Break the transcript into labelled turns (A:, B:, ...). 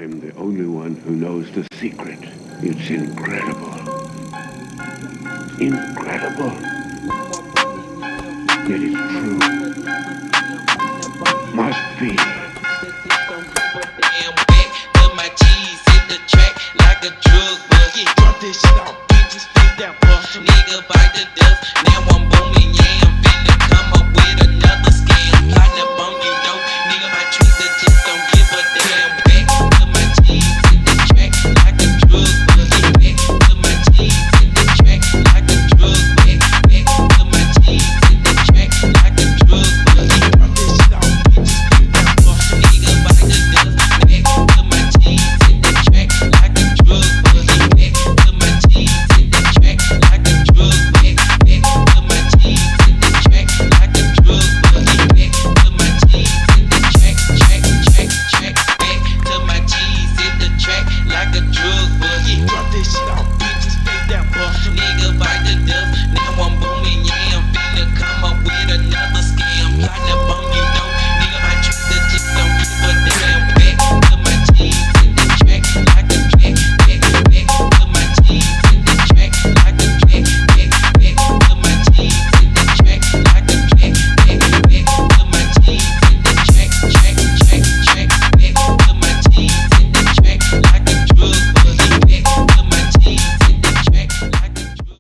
A: I'm the only one who knows the secret. It's incredible. Incredible. It is true. Must be.
B: I'm back, put my cheese in the track like a drug bug. Yeah, drop this shit off, bitches, spit that bust. Nigga bite the dust.